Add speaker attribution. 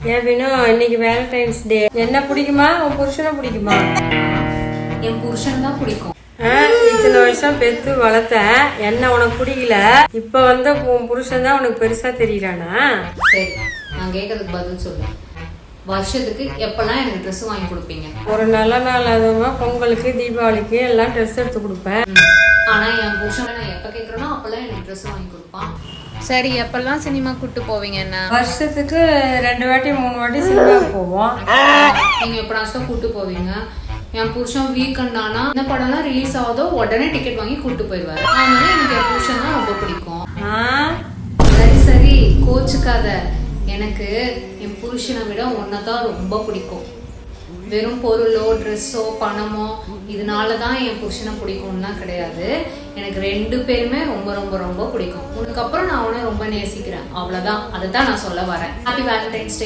Speaker 1: ஏன் வினோ, இன்னைக்கு வேலண்டைன்ஸ் டே. என்ன பிடிக்குமா? உன் புருஷனை பிடிக்குமா?
Speaker 2: என் புருஷன் தான் பிடிக்கும்.
Speaker 1: இத்தனை வருஷம் பெத்து வளர்த்தேன், என்ன உனக்கு பிடிக்கல. இப்ப வந்து உன் புருஷன் தான் உனக்கு பெருசா தெரியறானா?
Speaker 2: சரி, நான் கேட்கறதுக்கு பதில் சொல்லுவேன். வருஷத்துக்கு எப்பெல்லாம் எனக்கு ட்ரெஸ் வாங்கி கொடுப்பீங்க?
Speaker 1: ஒரு நல்ல நாள், அதுமா பொங்கலுக்கு தீபாவளிக்கு எல்லாம் ட்ரெஸ் எடுத்து கொடுப்பேன்.
Speaker 2: ஆனா என் புருஷன் நான் எப்ப கேட்கறேனோ அப்பெல்லாம் எனக்கு ட்ரெஸ் வாங்கி கொடுப்பான்.
Speaker 3: சரி, எப்பெல்லாம் சினிமா கூட்டு போவீங்க? என்ன
Speaker 1: வருஷத்துக்கு 2 வாட்டி 3 வாட்டி சினிமாவுக்கு போவோம்.
Speaker 2: நீங்க எப்படாச்சும் கூட்டு போவீங்க. என் புருஷன் வீக்கெண்ட் ஆனா இந்த படம்லாம் ரிலீஸ் ஆகுதோ உடனே டிக்கெட் வாங்கி கூட்டு போயிடுவாரு. அதனால எனக்கு என் புருஷன் தான் ரொம்ப பிடிக்கும். சரி சரி, கோச்சுக்காத. எனக்கு என் புருஷனை விட ஒன்னதான் ரொம்ப பிடிக்கும். வெறும் பொருளோ ட்ரெஸ்ஸோ பணமோ இதனாலதான் என் புருஷனை பிடிக்கும்லாம் கிடையாது. எனக்கு 2 பேருமே ரொம்ப ரொம்ப ரொம்ப பிடிக்கும். உனக்கு அப்புறம் நான் அவனை ரொம்ப நேசிக்கிறேன், அவ்வளவுதான். அதை தான் நான் சொல்ல வரேன். ஹாப்பி வேலண்டைன்ஸ் டே.